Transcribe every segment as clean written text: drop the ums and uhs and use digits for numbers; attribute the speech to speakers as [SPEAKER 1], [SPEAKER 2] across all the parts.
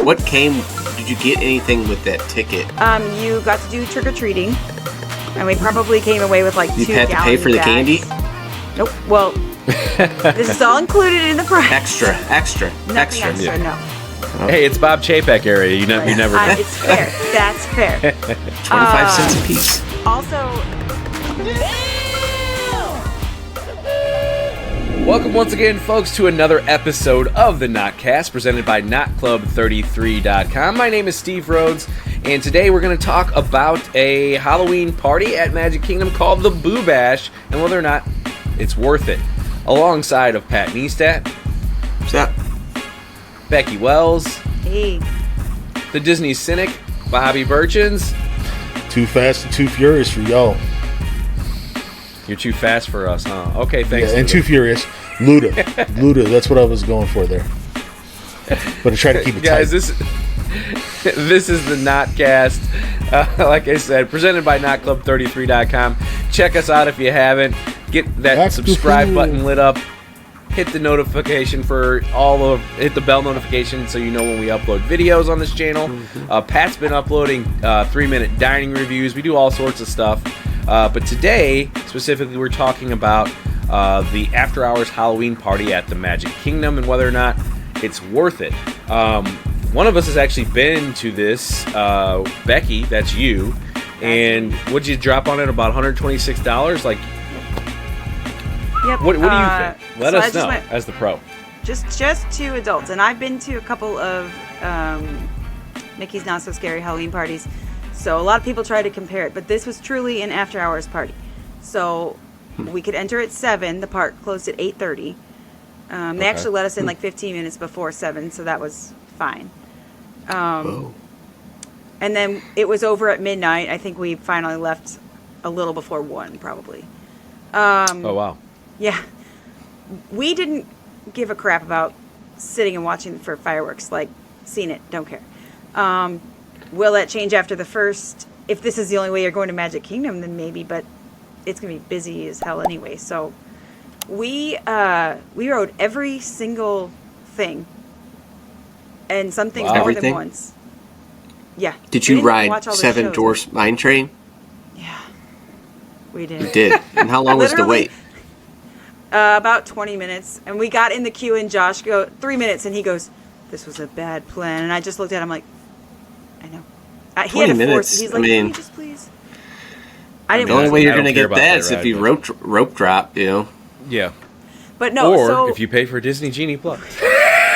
[SPEAKER 1] What came? Did you get anything with that ticket?
[SPEAKER 2] You got to do trick-or-treating, and we probably came away with like
[SPEAKER 1] You
[SPEAKER 2] 2
[SPEAKER 1] had to pay
[SPEAKER 2] gallon
[SPEAKER 1] for the
[SPEAKER 2] bags.
[SPEAKER 1] candy?
[SPEAKER 2] Nope. Well, this is all included in the price.
[SPEAKER 1] Extra.
[SPEAKER 2] Nothing extra,
[SPEAKER 3] Yeah.
[SPEAKER 2] no.
[SPEAKER 3] Hey, it's Bob Chapek area. You never know.
[SPEAKER 2] It's fair. That's fair.
[SPEAKER 1] 25 cents a piece.
[SPEAKER 2] Also,
[SPEAKER 3] Welcome once again, folks, to another episode of the Knotcast, presented by KnotClub33.com. My name is Steve Rhodes, and today we're going to talk about a Halloween party at Magic Kingdom called the Boo Bash, and whether or not it's worth it. Alongside of Pat Neistat,
[SPEAKER 1] What's up?
[SPEAKER 3] Becky Wells,
[SPEAKER 2] hey,
[SPEAKER 3] the Disney Cynic, Bobby Burchins.
[SPEAKER 4] Too fast and too furious for y'all.
[SPEAKER 3] You're too fast for us, huh? Okay, thanks.
[SPEAKER 4] Yeah, and
[SPEAKER 3] Luda.
[SPEAKER 4] too furious. Luda, that's what I was going for there. But I try to keep it
[SPEAKER 3] Guys,
[SPEAKER 4] tight.
[SPEAKER 3] this is the Knotcast. Like I said, presented by KnotClub33.com. Check us out if you haven't. Get that
[SPEAKER 4] That's
[SPEAKER 3] subscribe
[SPEAKER 4] cool.
[SPEAKER 3] button lit up. Hit the notification hit the bell notification so you know when we upload videos on this channel. Pat's been uploading 3-minute dining reviews. We do all sorts of stuff. But today, specifically, we're talking about the After Hours Halloween party at the Magic Kingdom and whether or not it's worth it. One of us has actually been to this, Becky, that's you. And what'd you drop on it, about $126? Like,
[SPEAKER 2] yep.
[SPEAKER 3] what do you think? Let
[SPEAKER 2] so I
[SPEAKER 3] us
[SPEAKER 2] just
[SPEAKER 3] know
[SPEAKER 2] went-
[SPEAKER 3] as the pro.
[SPEAKER 2] Just 2 adults, and I've been to a couple of Mickey's Not So Scary Halloween parties. So a lot of people try to compare it, but this was truly an after-hours party. So we could enter at 7. The park closed at 8:30. They actually let us in like 15 minutes before 7, so that was fine.
[SPEAKER 1] Whoa.
[SPEAKER 2] And then it was over at midnight. I think we finally left a little before 1, probably.
[SPEAKER 3] Oh, wow.
[SPEAKER 2] Yeah. We didn't give a crap about sitting and watching for fireworks. Like, seen it, don't care. Will that change after the first? If this is the only way you're going to Magic Kingdom, then maybe, but it's going to be busy as hell anyway. So we rode every single thing. And some things
[SPEAKER 3] Wow.
[SPEAKER 2] more
[SPEAKER 1] Everything?
[SPEAKER 2] than once. Yeah.
[SPEAKER 1] Did
[SPEAKER 2] We
[SPEAKER 1] you
[SPEAKER 2] didn't
[SPEAKER 1] ride
[SPEAKER 2] watch all the
[SPEAKER 1] 7
[SPEAKER 2] shows.
[SPEAKER 1] Dwarfs Mine Train?
[SPEAKER 2] Yeah. We did.
[SPEAKER 1] You did. And how long was the
[SPEAKER 2] Literally-
[SPEAKER 1] wait?
[SPEAKER 2] About 20 minutes. And we got in the queue and Josh 3 minutes and he goes, "This was a bad plan." And I just looked at him like, I know. He
[SPEAKER 1] 20
[SPEAKER 2] had to
[SPEAKER 1] minutes,
[SPEAKER 2] force. He's
[SPEAKER 1] I
[SPEAKER 2] like,
[SPEAKER 1] mean-
[SPEAKER 2] "Can you just please?" I didn't
[SPEAKER 1] The only
[SPEAKER 2] want
[SPEAKER 1] way
[SPEAKER 2] to.
[SPEAKER 1] you're
[SPEAKER 3] I
[SPEAKER 1] going to
[SPEAKER 3] don't care
[SPEAKER 1] get
[SPEAKER 3] about
[SPEAKER 1] that
[SPEAKER 3] that
[SPEAKER 1] is if
[SPEAKER 3] ride,
[SPEAKER 1] you
[SPEAKER 3] but-
[SPEAKER 1] rope drop, you know?
[SPEAKER 3] Yeah.
[SPEAKER 2] But no,
[SPEAKER 3] Or
[SPEAKER 2] so
[SPEAKER 3] if you pay for Disney Genie Plus.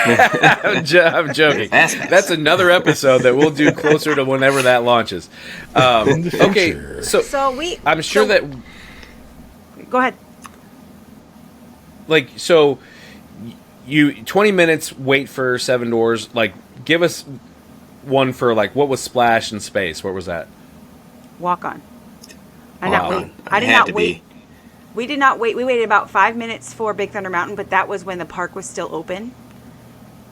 [SPEAKER 3] I'm joking.
[SPEAKER 1] Fast-pass.
[SPEAKER 3] That's another episode that we'll do closer to whenever that launches.
[SPEAKER 4] In the
[SPEAKER 3] Okay,
[SPEAKER 4] future.
[SPEAKER 2] so we.
[SPEAKER 3] I'm sure
[SPEAKER 2] so-
[SPEAKER 3] that,
[SPEAKER 2] Go ahead.
[SPEAKER 3] like, so you 20 minutes wait for 7 doors. Like, give us one for, like, what was Splash in Space? What was that?
[SPEAKER 2] Walk on. I
[SPEAKER 1] Walk
[SPEAKER 2] not
[SPEAKER 1] on.
[SPEAKER 2] wait. I
[SPEAKER 1] It
[SPEAKER 2] did
[SPEAKER 1] had
[SPEAKER 2] not
[SPEAKER 1] to
[SPEAKER 2] wait.
[SPEAKER 1] be.
[SPEAKER 2] We did not wait. We waited about 5 minutes for Big Thunder Mountain, but that was when the park was still open.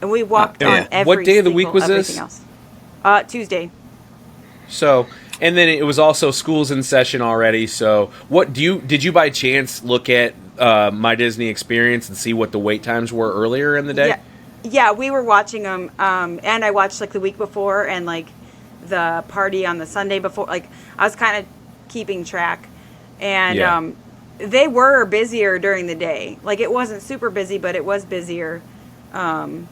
[SPEAKER 2] And we walked
[SPEAKER 1] Yeah.
[SPEAKER 2] on every
[SPEAKER 3] What day of the week
[SPEAKER 2] single
[SPEAKER 3] was this?
[SPEAKER 2] everything else. Tuesday.
[SPEAKER 3] So, and then it was also school's in session already. So, did you by chance look at My Disney Experience and see what the wait times were earlier in the day?
[SPEAKER 2] Yeah, we were watching them, and I watched like the week before and like the party on the Sunday before. Like I was kind of keeping track, and
[SPEAKER 3] Yeah.
[SPEAKER 2] they were busier during the day. Like it wasn't super busy, but it was busier, and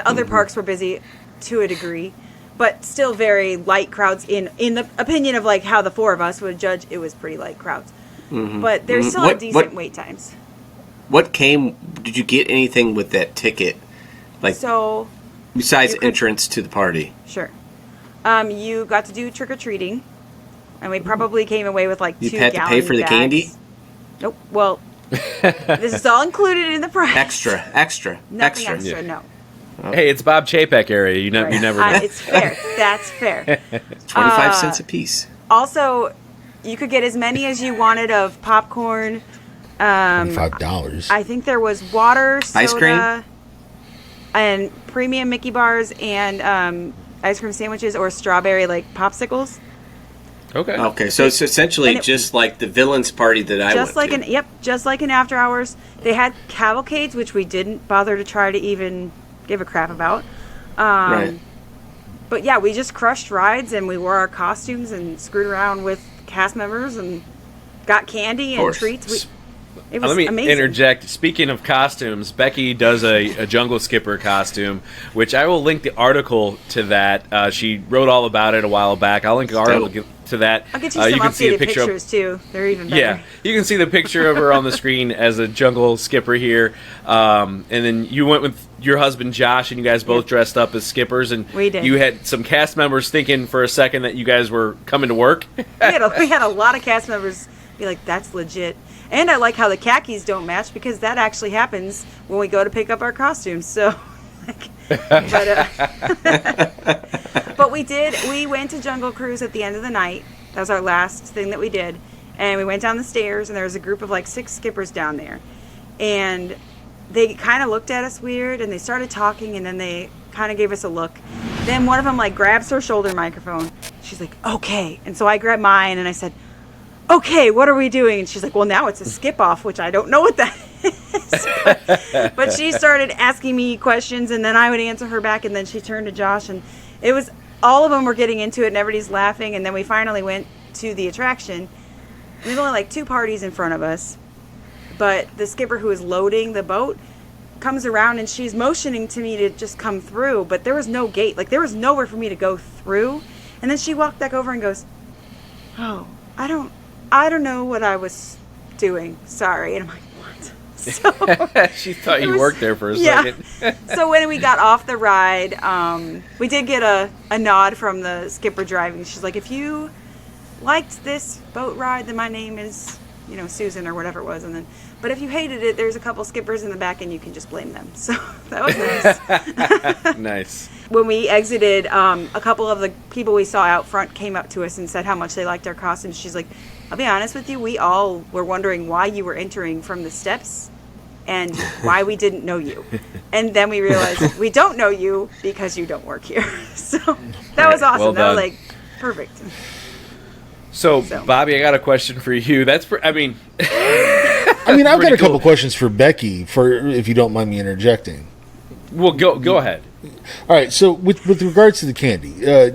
[SPEAKER 2] other parks were busy to a degree, but still very light crowds. In the opinion of like how the 4 of us would judge, it was pretty light crowds. But there's still
[SPEAKER 1] What-
[SPEAKER 2] decent
[SPEAKER 1] what-
[SPEAKER 2] wait times.
[SPEAKER 1] What came? Did you get anything with that ticket? Like,
[SPEAKER 2] So.
[SPEAKER 1] besides
[SPEAKER 2] you could-
[SPEAKER 1] entrance to the party?
[SPEAKER 2] Sure. You got to do trick or treating, and we probably came away with like
[SPEAKER 1] You
[SPEAKER 2] 2
[SPEAKER 1] had to
[SPEAKER 2] gallon
[SPEAKER 1] pay for the
[SPEAKER 2] bags.
[SPEAKER 1] candy?
[SPEAKER 2] Nope. Well, this is all included in the price.
[SPEAKER 1] Extra.
[SPEAKER 2] Nothing extra. No.
[SPEAKER 3] Hey, it's Bob Chapek area. You
[SPEAKER 2] Right.
[SPEAKER 3] never know.
[SPEAKER 2] It's fair. That's fair.
[SPEAKER 1] 25 cents a piece.
[SPEAKER 2] Also, you could get as many as you wanted of popcorn.
[SPEAKER 4] $5.
[SPEAKER 2] I think there was water, soda,
[SPEAKER 1] Ice cream?
[SPEAKER 2] and premium Mickey bars and ice cream sandwiches or strawberry like popsicles.
[SPEAKER 3] Okay.
[SPEAKER 1] Okay, so it's essentially
[SPEAKER 2] And it-
[SPEAKER 1] just like the villains party that I
[SPEAKER 2] Just like
[SPEAKER 1] went to.
[SPEAKER 2] just like an after hours. They had cavalcades, which we didn't bother to try to even give a crap about.
[SPEAKER 1] Right.
[SPEAKER 2] But yeah, we just crushed rides and we wore our costumes and screwed around with cast members and got candy and
[SPEAKER 1] course.
[SPEAKER 2] treats. It was
[SPEAKER 3] Let me
[SPEAKER 2] amazing.
[SPEAKER 3] interject. Speaking of costumes, Becky does a Jungle Skipper costume, which I will link the article to that. She wrote all about it a while back. I'll link the article to that.
[SPEAKER 2] I'll get you some
[SPEAKER 3] can see a
[SPEAKER 2] updated
[SPEAKER 3] picture of-
[SPEAKER 2] pictures too. They're even better.
[SPEAKER 3] Yeah, you can see the picture of her on the screen as a Jungle Skipper here. And then you went with your husband Josh, and you guys both dressed up as skippers. And
[SPEAKER 2] We did.
[SPEAKER 3] you had some cast members thinking for a second that you guys were coming to work.
[SPEAKER 2] we had a lot of cast members be like, "That's legit." And I like how the khakis don't match because that actually happens when we go to pick up our costumes. So, but we did. We went to Jungle Cruise at the end of the night. That was our last thing that we did. And we went down the stairs, and there was a group of like 6 skippers down there. And they kind of looked at us weird, and they started talking, and then they kind of gave us a look. Then one of them like grabs her shoulder microphone. She's like, "Okay." And so I grabbed mine, and I said, "Okay, what are we doing?" And she's like, "Well, now it's a skip off," which I don't know what that is. But she started asking me questions, and then I would answer her back, and then she turned to Josh, and it was all of them were getting into it, and everybody's laughing. And then we finally went to the attraction. There's only like 2 parties in front of us, but the skipper who is loading the boat comes around, and she's motioning to me to just come through, but there was no gate. Like, there was nowhere for me to go through. And then she walked back over and goes, "Oh, I don't know what I was doing. Sorry." And I'm like, "What?" So
[SPEAKER 3] She thought
[SPEAKER 2] it
[SPEAKER 3] you
[SPEAKER 2] was-
[SPEAKER 3] worked there for a
[SPEAKER 2] yeah.
[SPEAKER 3] second.
[SPEAKER 2] So when we got off the ride, we did get a nod from the skipper driving. She's like, "If you liked this boat ride, then my name is, Susan," or whatever it was. And then, but if you hated it, there's a couple skippers in the back, and you can just blame them. So that was nice.
[SPEAKER 3] Nice.
[SPEAKER 2] When we exited, a couple of the people we saw out front came up to us and said how much they liked our costumes. She's like, "I'll be honest with you, we all were wondering why you were entering from the steps and why we didn't know you." And then we realized we don't know you because you don't work here. So that was awesome.
[SPEAKER 3] Well
[SPEAKER 2] That was
[SPEAKER 3] done.
[SPEAKER 2] like perfect.
[SPEAKER 3] So,
[SPEAKER 2] So.
[SPEAKER 3] Bobby, I got a question for you.
[SPEAKER 4] I mean, I've got
[SPEAKER 3] Pretty
[SPEAKER 4] a couple
[SPEAKER 3] cool.
[SPEAKER 4] questions for Becky, if you don't mind me interjecting.
[SPEAKER 3] well, go ahead.
[SPEAKER 4] All right, so with regards to the candy,
[SPEAKER 2] Yeah.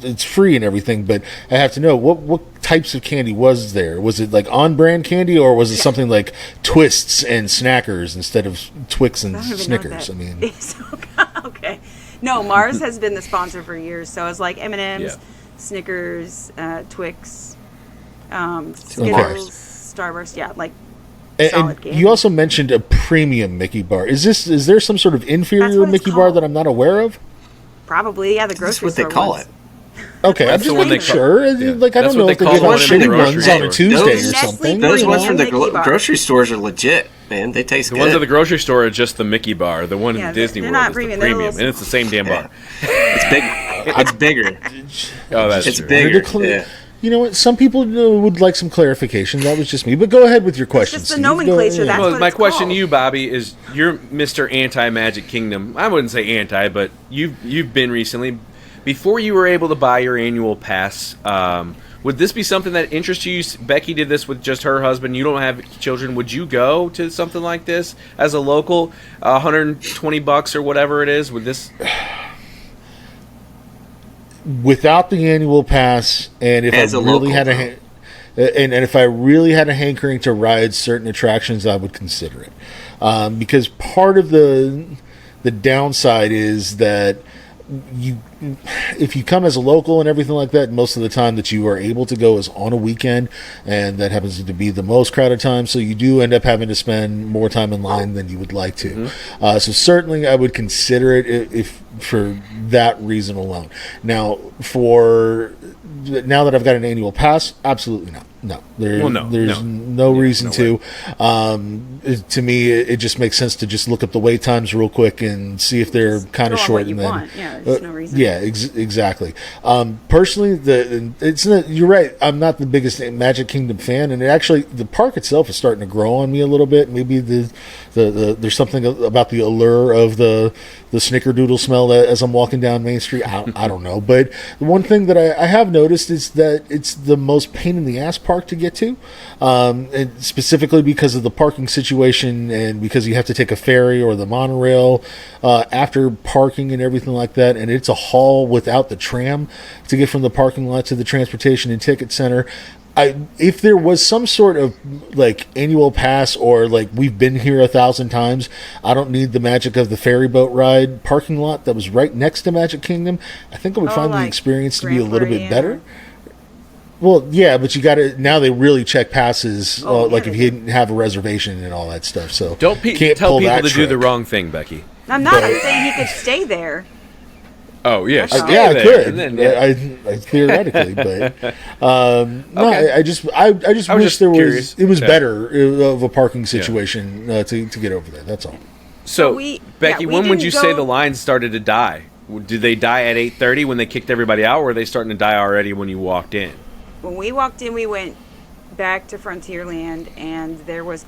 [SPEAKER 4] it's free and everything, but I have to know what types of candy was there? Was it like on-brand candy, or was it something like Twists and Snackers instead of Twix and
[SPEAKER 2] I don't even
[SPEAKER 4] Snickers?
[SPEAKER 2] know
[SPEAKER 4] I
[SPEAKER 2] what
[SPEAKER 4] mean,
[SPEAKER 2] that is. Okay. No, Mars has been the sponsor for years, so it's like M&M's,
[SPEAKER 3] Yeah.
[SPEAKER 2] Snickers, Twix,
[SPEAKER 4] Okay.
[SPEAKER 2] Skittles, Starburst. Yeah, like solid
[SPEAKER 4] and
[SPEAKER 2] candy.
[SPEAKER 4] you also mentioned a premium Mickey bar. Is there some sort of
[SPEAKER 2] That's
[SPEAKER 4] inferior
[SPEAKER 2] what it's
[SPEAKER 4] Mickey bar
[SPEAKER 2] called.
[SPEAKER 4] that I'm not aware of?
[SPEAKER 2] Probably, yeah. The
[SPEAKER 1] That's
[SPEAKER 2] grocery
[SPEAKER 1] what they
[SPEAKER 2] store
[SPEAKER 1] call
[SPEAKER 2] ones.
[SPEAKER 1] it.
[SPEAKER 4] Okay,
[SPEAKER 3] That's
[SPEAKER 4] I'm just
[SPEAKER 3] the one
[SPEAKER 4] making
[SPEAKER 3] they call-
[SPEAKER 4] sure.
[SPEAKER 3] yeah.
[SPEAKER 4] Like, I
[SPEAKER 3] That's
[SPEAKER 4] don't
[SPEAKER 3] what
[SPEAKER 4] know
[SPEAKER 3] they
[SPEAKER 4] if they
[SPEAKER 3] call
[SPEAKER 4] give
[SPEAKER 3] the
[SPEAKER 4] out
[SPEAKER 3] one in the
[SPEAKER 4] shitty
[SPEAKER 3] grocery
[SPEAKER 4] ones on
[SPEAKER 3] store.
[SPEAKER 4] a Tuesday
[SPEAKER 1] Those-
[SPEAKER 4] or
[SPEAKER 2] Nestle
[SPEAKER 4] something.
[SPEAKER 1] Those ones
[SPEAKER 2] Premium
[SPEAKER 1] from the
[SPEAKER 2] Mickey bar.
[SPEAKER 1] grocery stores are legit, man. They taste
[SPEAKER 3] The
[SPEAKER 1] good.
[SPEAKER 3] ones at the grocery store are just the Mickey bar. The one
[SPEAKER 2] Yeah,
[SPEAKER 3] in Disney
[SPEAKER 2] they're
[SPEAKER 3] World
[SPEAKER 2] not
[SPEAKER 3] is
[SPEAKER 2] premium,
[SPEAKER 3] the
[SPEAKER 2] they're a
[SPEAKER 3] premium,
[SPEAKER 2] little
[SPEAKER 3] and it's the same damn bar.
[SPEAKER 1] It's big. It's bigger.
[SPEAKER 3] Oh, that's
[SPEAKER 1] It's
[SPEAKER 3] true.
[SPEAKER 1] bigger.
[SPEAKER 4] To cl-
[SPEAKER 1] Yeah.
[SPEAKER 4] You know what? Some people would like some clarification. That was just me. But go ahead with your question.
[SPEAKER 2] just the
[SPEAKER 4] Steve.
[SPEAKER 2] nomenclature,
[SPEAKER 4] Go-
[SPEAKER 2] that's
[SPEAKER 3] Well,
[SPEAKER 2] what
[SPEAKER 3] my
[SPEAKER 2] it's
[SPEAKER 3] question
[SPEAKER 2] called.
[SPEAKER 3] to you, Bobby, is you're Mr. Anti-Magic Kingdom. I wouldn't say anti, but you've been recently. Before you were able to buy your annual pass, would this be something that interests you? Becky did this with just her husband. You don't have children. Would you go to something like this as a local, $120 or whatever it is? Would this?
[SPEAKER 4] Without the annual pass, and if
[SPEAKER 1] As
[SPEAKER 4] I
[SPEAKER 1] a
[SPEAKER 4] really
[SPEAKER 1] local,
[SPEAKER 4] had a and if I really had a hankering to ride certain attractions, I would consider it. Because part of the downside is that if you come as a local and everything like that, most of the time that you are able to go is on a weekend, and that happens to be the most crowded time, so you do end up having to spend more time in line than you would like to. So certainly I would consider it if for that reason alone. Now that I've got an annual pass, absolutely not. No, there's no reason
[SPEAKER 3] no
[SPEAKER 4] to. To me, it just makes sense to just look up the wait times real quick and see if they're kind of
[SPEAKER 2] go on
[SPEAKER 4] short.
[SPEAKER 2] what you
[SPEAKER 4] And then,
[SPEAKER 2] want. Yeah, there's no reason.
[SPEAKER 4] Yeah, exactly. Personally, you're right. I'm not the biggest Magic Kingdom fan, and the park itself is starting to grow on me a little bit. Maybe there's something about the allure of the snickerdoodle smell as I'm walking down Main Street. I don't know, but the one thing that I have noticed is that it's the most pain in the ass park park to get to, and specifically because of the parking situation and because you have to take a ferry or the monorail after parking and everything like that. And it's a haul without the tram to get from the parking lot to the transportation and ticket center. If there was some sort of like annual pass or like we've been here 1,000 times, I don't need the magic of the ferry boat ride parking lot that was right next to Magic Kingdom. I think I would find the
[SPEAKER 2] like
[SPEAKER 4] experience to be a
[SPEAKER 2] Grand
[SPEAKER 4] little bit
[SPEAKER 2] Floridian.
[SPEAKER 4] better. Well, yeah, but you got to now. They really check passes,
[SPEAKER 2] Oh, yeah,
[SPEAKER 4] like if
[SPEAKER 2] they
[SPEAKER 4] you
[SPEAKER 2] do.
[SPEAKER 4] didn't have a reservation and all that stuff. So
[SPEAKER 3] Don't
[SPEAKER 4] can't
[SPEAKER 3] tell
[SPEAKER 4] pull
[SPEAKER 3] people
[SPEAKER 4] that
[SPEAKER 3] to do the
[SPEAKER 4] trick.
[SPEAKER 3] wrong thing, Becky.
[SPEAKER 2] I'm not. I'm saying he could stay there.
[SPEAKER 3] Oh yeah,
[SPEAKER 2] That's all.
[SPEAKER 3] stay
[SPEAKER 4] Yeah, I
[SPEAKER 3] there,
[SPEAKER 4] could.
[SPEAKER 3] and then, yeah.
[SPEAKER 4] I theoretically, but no,
[SPEAKER 3] Okay.
[SPEAKER 4] I just
[SPEAKER 3] I was
[SPEAKER 4] wish
[SPEAKER 3] just
[SPEAKER 4] there was
[SPEAKER 3] curious.
[SPEAKER 4] it was
[SPEAKER 3] Yeah.
[SPEAKER 4] better of a parking situation to get over there. That's all.
[SPEAKER 3] So, Becky,
[SPEAKER 2] we
[SPEAKER 3] when would
[SPEAKER 2] didn't
[SPEAKER 3] you say
[SPEAKER 2] go-
[SPEAKER 3] the lines started to die? Did they die at 8:30 when they kicked everybody out, or were they starting to die already when you walked in?
[SPEAKER 2] When we walked in, we went back to Frontierland, and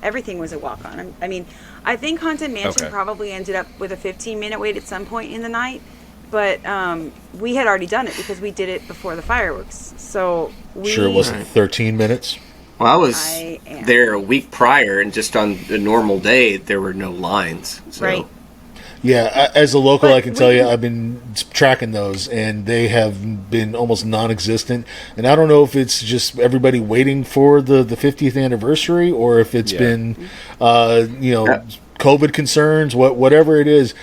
[SPEAKER 2] everything was a walk-on. I mean, I think Haunted Mansion
[SPEAKER 3] Okay.
[SPEAKER 2] probably ended up with a 15-minute wait at some point in the night, but we had already done it because we did it before the fireworks. So we
[SPEAKER 4] Sure, it wasn't 13 minutes.
[SPEAKER 1] Well, I was
[SPEAKER 2] I am.
[SPEAKER 1] there a week prior, and just on a normal day, there were no lines. So.
[SPEAKER 2] Right.
[SPEAKER 4] Yeah, as a local,
[SPEAKER 2] But
[SPEAKER 4] I can tell you,
[SPEAKER 2] we-
[SPEAKER 4] I've been tracking those, and they have been almost non-existent. And I don't know if it's just everybody waiting for the 50th anniversary, or if it's
[SPEAKER 3] Yeah.
[SPEAKER 4] been,
[SPEAKER 1] Yeah.
[SPEAKER 4] COVID concerns, whatever it is.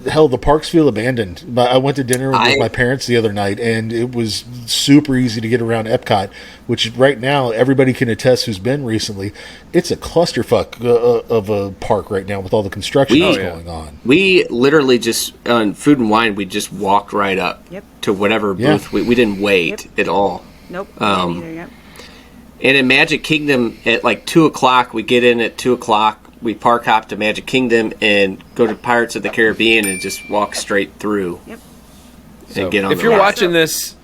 [SPEAKER 4] Hell, the parks feel abandoned. I went to dinner with my parents the other night, and it was super easy to get around Epcot, which right now everybody can attest who's been recently. It's a clusterfuck of a park right now with all the construction that's
[SPEAKER 3] yeah.
[SPEAKER 4] going on.
[SPEAKER 1] We literally just, on Food and Wine, we just walked right up
[SPEAKER 2] Yep.
[SPEAKER 1] to whatever
[SPEAKER 4] Yeah.
[SPEAKER 1] booth. We didn't wait at all.
[SPEAKER 2] Nope. we didn't either, yep.
[SPEAKER 1] And in Magic Kingdom, at like 2 o'clock, we get in at 2 o'clock. We park hop to Magic Kingdom and go to Pirates of the Caribbean and just walk straight through
[SPEAKER 2] Yep.
[SPEAKER 1] and get on
[SPEAKER 3] If
[SPEAKER 1] the
[SPEAKER 3] you're
[SPEAKER 1] ride.
[SPEAKER 3] watching this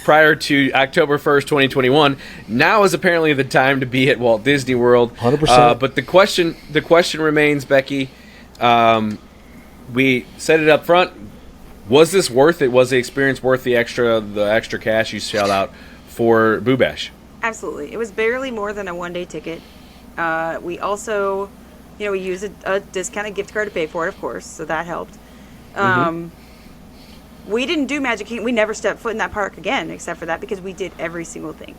[SPEAKER 3] prior to October 1st, 2021, now is apparently the time to be at Walt Disney World.
[SPEAKER 4] 100%.
[SPEAKER 3] But the question remains, Becky. We said it up front. Was this worth it? Was the experience worth the extra cash you shelled out for Boo Bash?
[SPEAKER 2] Absolutely. It was barely more than a one-day ticket. We also, we used a discounted gift card to pay for it, of course, so that helped. We didn't do Magic Kingdom. We never stepped foot in that park again, except for that, because we did every single thing.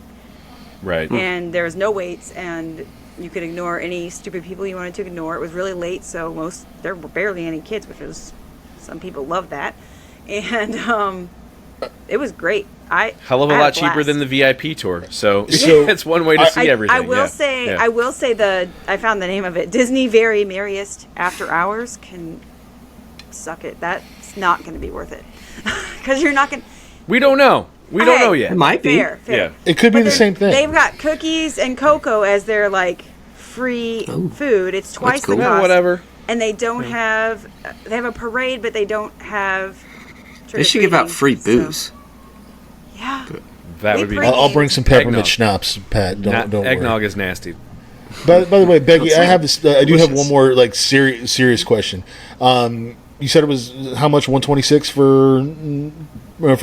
[SPEAKER 3] Right.
[SPEAKER 2] And there was no waits, and you could ignore any stupid people you wanted to ignore. It was really late, so there were barely any kids, which was, some people love that. And it was great.
[SPEAKER 3] Hell of a
[SPEAKER 2] I had
[SPEAKER 3] lot cheaper
[SPEAKER 2] blast.
[SPEAKER 3] than the VIP tour. So,
[SPEAKER 4] So,
[SPEAKER 3] it's one way to see everything.
[SPEAKER 2] I will say I found the name of it. Disney Very Merriest After Hours can suck it. That's not going to be worth it because you're not going.
[SPEAKER 3] We don't know. We don't know
[SPEAKER 1] It
[SPEAKER 3] yet.
[SPEAKER 1] might be.
[SPEAKER 2] Fair.
[SPEAKER 3] Yeah.
[SPEAKER 4] It could be
[SPEAKER 2] But
[SPEAKER 4] the
[SPEAKER 2] then
[SPEAKER 4] same thing.
[SPEAKER 2] They've got cookies and cocoa as their like free food. It's twice
[SPEAKER 1] cool.
[SPEAKER 2] the
[SPEAKER 1] Yeah,
[SPEAKER 2] cost.
[SPEAKER 3] whatever.
[SPEAKER 2] And they don't have. They have a parade, but they don't have.
[SPEAKER 1] They should give out free
[SPEAKER 2] trick-or-treating,
[SPEAKER 1] booze.
[SPEAKER 2] so- Yeah.
[SPEAKER 3] That
[SPEAKER 2] They
[SPEAKER 3] would be.
[SPEAKER 2] bring-
[SPEAKER 4] I'll bring some peppermint
[SPEAKER 3] Eggnog.
[SPEAKER 4] schnapps, Pat. Don't worry.
[SPEAKER 3] Eggnog is nasty.
[SPEAKER 4] By the way, Becky, I have this. I do have
[SPEAKER 1] delicious.
[SPEAKER 4] one more like serious question. You said it was how much? 126 for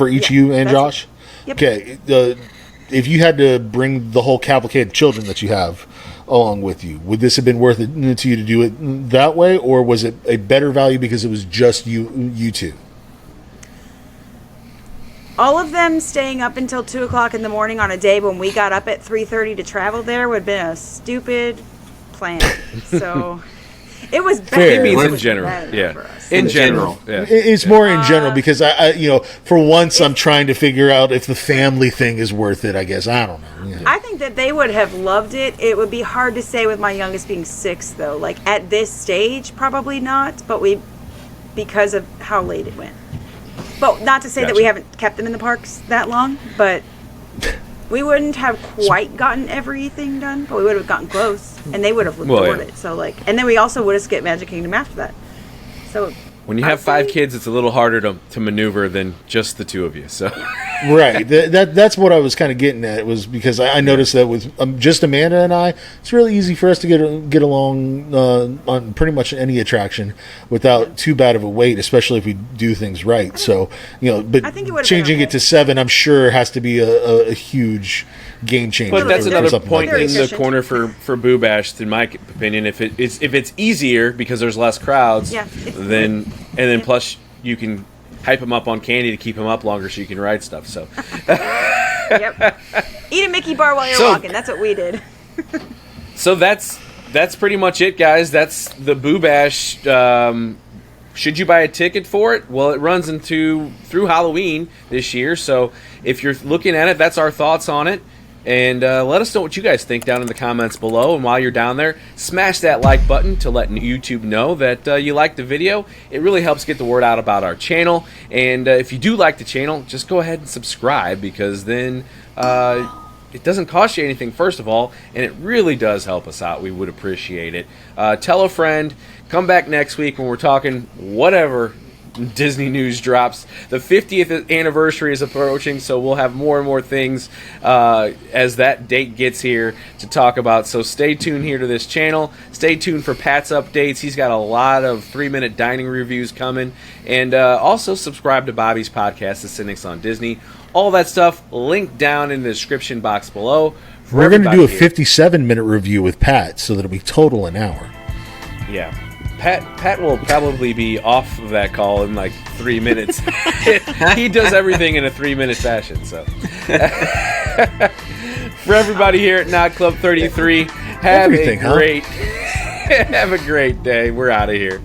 [SPEAKER 4] each
[SPEAKER 2] Yeah,
[SPEAKER 4] you and
[SPEAKER 2] that's
[SPEAKER 4] Josh.
[SPEAKER 2] Yep.
[SPEAKER 4] Okay. If you had to bring the whole cavalcade of children that you have along with you, would this have been worth it to you to do it that way, or was it a better value because it was just you two?
[SPEAKER 2] All of them staying up until 2 o'clock in the morning on a day when we got up at 3:30 to travel there would have been a stupid plan. So it was better.
[SPEAKER 4] Fair.
[SPEAKER 3] He means
[SPEAKER 2] It
[SPEAKER 3] in
[SPEAKER 2] was
[SPEAKER 3] general.
[SPEAKER 2] better
[SPEAKER 3] Yeah.
[SPEAKER 2] for us.
[SPEAKER 3] In
[SPEAKER 1] In
[SPEAKER 3] general.
[SPEAKER 1] general.
[SPEAKER 3] Yeah.
[SPEAKER 4] It's more in general because I for once I'm trying to figure out if the family thing is worth it. I guess I don't know. Yeah.
[SPEAKER 2] I think that they would have loved it. It would be hard to say with my youngest being 6, though. Like at this stage, probably not. But because of how late it went. But not to say that
[SPEAKER 3] Gotcha.
[SPEAKER 2] we haven't kept them in the parks that long. But we wouldn't have quite gotten everything done. But we would have gotten close, and they would have
[SPEAKER 3] Well,
[SPEAKER 2] adored
[SPEAKER 3] yeah.
[SPEAKER 2] it. So and then we also would have skipped Magic Kingdom after that. So
[SPEAKER 3] When you have
[SPEAKER 2] I'd
[SPEAKER 3] 5
[SPEAKER 2] say-
[SPEAKER 3] kids, it's a little harder to maneuver than just the two of you. So,
[SPEAKER 4] Right. That's what I was kind of getting at, was because I noticed that with just Amanda and I, it's really easy for us to get along on pretty much any attraction without too bad of a wait, especially if we do things right. So, but
[SPEAKER 2] I think it would've
[SPEAKER 4] changing
[SPEAKER 2] been
[SPEAKER 4] it to 7, I'm sure has to be a huge game changer.
[SPEAKER 3] But that's
[SPEAKER 4] for
[SPEAKER 3] another
[SPEAKER 4] something
[SPEAKER 3] point
[SPEAKER 4] like
[SPEAKER 3] in
[SPEAKER 4] this.
[SPEAKER 3] the
[SPEAKER 2] efficient.
[SPEAKER 3] corner for Boo Bash, in my opinion. If it's easier because there's less crowds,
[SPEAKER 2] Yeah.
[SPEAKER 3] then plus you can hype them up on candy to keep them up longer so you can ride stuff. So
[SPEAKER 2] Yep. Eat a Mickey bar while you're
[SPEAKER 3] So-
[SPEAKER 2] walking. That's what we did.
[SPEAKER 3] So that's pretty much it, guys. That's the Boo Bash. Should you buy a ticket for it? Well, it runs through Halloween this year. So if you're looking at it, that's our thoughts on it. And let us know what you guys think down in the comments below. And while you're down there, smash that like button to let YouTube know that you liked the video. It really helps get the word out about our channel. And if you do like the channel, just go ahead and subscribe, because then it doesn't cost you anything, first of all, and it really does help us out. We would appreciate it. Tell a friend. Come back next week when we're talking whatever Disney news drops. The 50th anniversary is approaching, so we'll have more and more things as that date gets here to talk about. So stay tuned here to this channel. Stay tuned for Pat's updates. He's got a lot of 3-minute dining reviews coming. And also subscribe to Bobby's podcast, The Cynics on Disney. All that stuff linked down in the description box below. for
[SPEAKER 4] We're going to do a
[SPEAKER 3] everybody here.
[SPEAKER 4] 57-minute review with Pat, so that'll be total an hour.
[SPEAKER 3] Yeah. Pat will probably be off of that call in like 3 minutes. He does everything in a 3-minute fashion. So, for everybody here at Knot Club 33, have
[SPEAKER 4] Everything,
[SPEAKER 3] a great day. We're out of here.